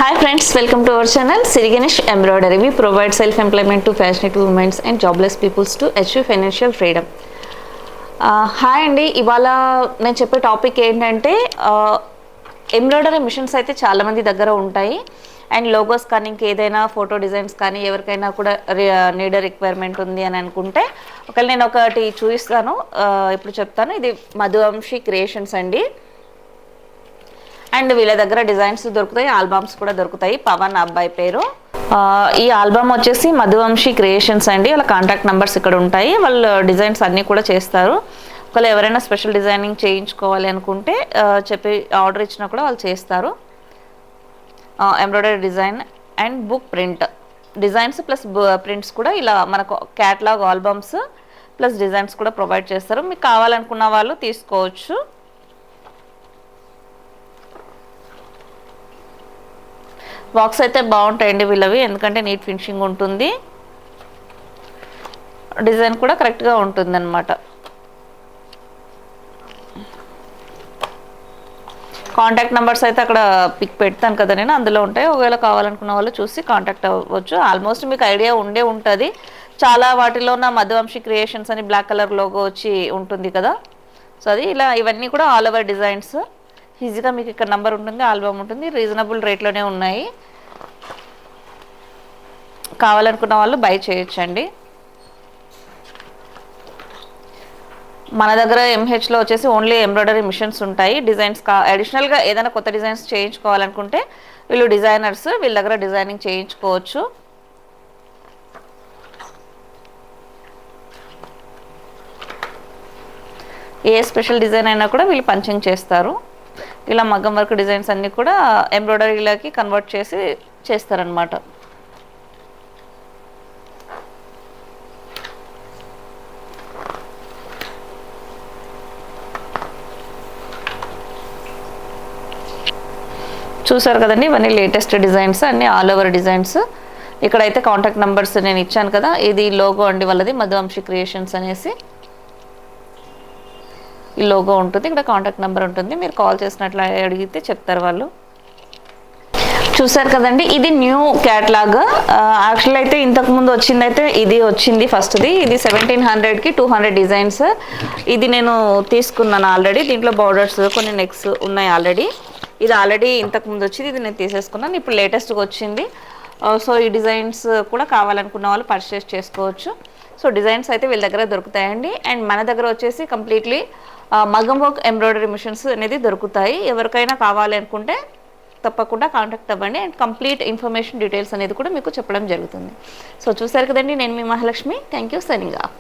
Hi friends, welcome to our channel Siri Ganesh Embroidery. We provide self-employment to passionate women and jobless peoples to achieve financial freedom. Hi అండి, ఇవాళ నేను చెప్పే topic ఏంటంటే embroidery machines అయితే చాలామంది దగ్గర ఉంటాయి. అండ్ లోగోస్ కానీ ఇంకేదైనా ఫోటో డిజైన్స్ కానీ ఎవరికైనా కూడా నీడ్ రిక్వైర్మెంట్ ఉంది అని అనుకుంటే ఒకవేళ నేను ఒకటి చూపిస్తాను, ఇప్పుడు చెప్తాను. ఇది మధువంశీ క్రియేషన్స్ అండి. అండ్ వీళ్ళ దగ్గర డిజైన్స్ దొరుకుతాయి, ఆల్బమ్స్ కూడా దొరుకుతాయి. పవన్ అబ్బాయి పేరు. ఈ ఆల్బమ్ వచ్చేసి మధువంశీ క్రియేషన్స్ అండి. వాళ్ళ కాంటాక్ట్ నెంబర్స్ ఇక్కడ ఉంటాయి. వాళ్ళు డిజైన్స్ అన్నీ కూడా చేస్తారు. ఒకవేళ ఎవరైనా స్పెషల్ డిజైనింగ్ చేయించుకోవాలి అనుకుంటే చెప్పి ఆర్డర్ ఇచ్చినా కూడా వాళ్ళు చేస్తారు. Embroidery design and book print designs plus prints కూడా ఇలా మనకు క్యాటలాగ్ ఆల్బమ్స్ ప్లస్ డిజైన్స్ కూడా ప్రొవైడ్ చేస్తారు. మీకు కావాలనుకున్న వాళ్ళు తీసుకోవచ్చు. బాక్స్ అయితే బాగుంటాయండి వీళ్ళవి, ఎందుకంటే నీట్ ఫినిషింగ్ ఉంటుంది, డిజైన్ కూడా కరెక్ట్గా ఉంటుంది అన్నమాట. కాంటాక్ట్ నెంబర్స్ అయితే అక్కడ పిక్ పెడతాను కదా నేను, అందులో ఉంటాయి. ఒకవేళ కావాలనుకున్న వాళ్ళు చూసి కాంటాక్ట్ అవ్వచ్చు. ఆల్మోస్ట్ మీకు ఐడియా ఉంటుంది. చాలా వాటిలో నా మధువంశీ క్రియేషన్స్ అని బ్లాక్ కలర్ లోగో వచ్చి ఉంటుంది కదా, సో అది ఇలా ఇవన్నీ కూడా ఆల్ ఓవర్ డిజైన్స్. ఈజీగా మీకు ఇక్కడ నెంబర్ ఉంటుంది, ఆల్బమ్ ఉంటుంది, రీజనబుల్ రేట్లోనే ఉన్నాయి. కావాలనుకున్న వాళ్ళు బై చేయొచ్చండి. మన దగ్గర ఎంహెచ్లో వచ్చేసి ఓన్లీ ఎంబ్రాయిడరీ మిషన్స్ ఉంటాయి. డిజైన్స్ అడిషనల్గా ఏదైనా కొత్త డిజైన్స్ చేయించుకోవాలనుకుంటే వీళ్ళు డిజైనర్స్, వీళ్ళ దగ్గర డిజైనింగ్ చేయించుకోవచ్చు. ఏ స్పెషల్ డిజైన్ అయినా కూడా వీళ్ళు పంచింగ్ చేస్తారు. ఇలా మగ్గం వర్క్ డిజైన్స్ అన్నీ కూడా ఎంబ్రాయిడరీలోకి కన్వర్ట్ చేసి చేస్తారనమాట. చూసారు కదండి, ఇవన్నీ లేటెస్ట్ డిజైన్స్, అన్నీ ఆల్ ఓవర్ డిజైన్స్. ఇక్కడైతే కాంటాక్ట్ నెంబర్స్ నేను ఇచ్చాను కదా, ఇది లోగో అండి వాళ్ళది, మధువంశీ క్రియేషన్స్ అనేసి ఈ లోగో ఉంటుంది. ఇక్కడ కాంటాక్ట్ నెంబర్ ఉంటుంది, మీరు కాల్ చేసినట్లు అడిగితే చెప్తారు వాళ్ళు. చూసారు కదండి, ఇది న్యూ క్యాటలాగ్. యాక్చువల్ అయితే ఇంతకుముందు వచ్చిందైతే ఇది వచ్చింది ఫస్ట్ది. ఇది 1700కి 200 డిజైన్స్. ఇది నేను తీసుకున్నాను ఆల్రెడీ. దీంట్లో బార్డర్స్ కొన్ని నెక్స్ ఉన్నాయి ఆల్రెడీ. ఇది ఆల్రెడీ ఇంతకుముందు వచ్చింది, ఇది నేను తీసేసుకున్నాను. ఇప్పుడు లేటెస్ట్గా వచ్చింది. సో ఈ డిజైన్స్ కూడా కావాలనుకున్న వాళ్ళు పర్చేస్ చేసుకోవచ్చు. సో డిజైన్స్ అయితే వీళ్ళ దగ్గర దొరుకుతాయండి. అండ్ మన దగ్గర వచ్చేసి కంప్లీట్లీ మగ్గం వర్క్ ఎంబ్రాయిడరీ మిషన్స్ అనేది దొరుకుతాయి. ఎవరికైనా కావాలి అనుకుంటే తప్పకుండా కాంటాక్ట్ అవ్వండి. అండ్ కంప్లీట్ ఇన్ఫర్మేషన్ డీటెయిల్స్ అనేది కూడా మీకు చెప్పడం జరుగుతుంది. సో చూసారు కదండి, నేను మీ Mahalakshmi. Thank you, signing of.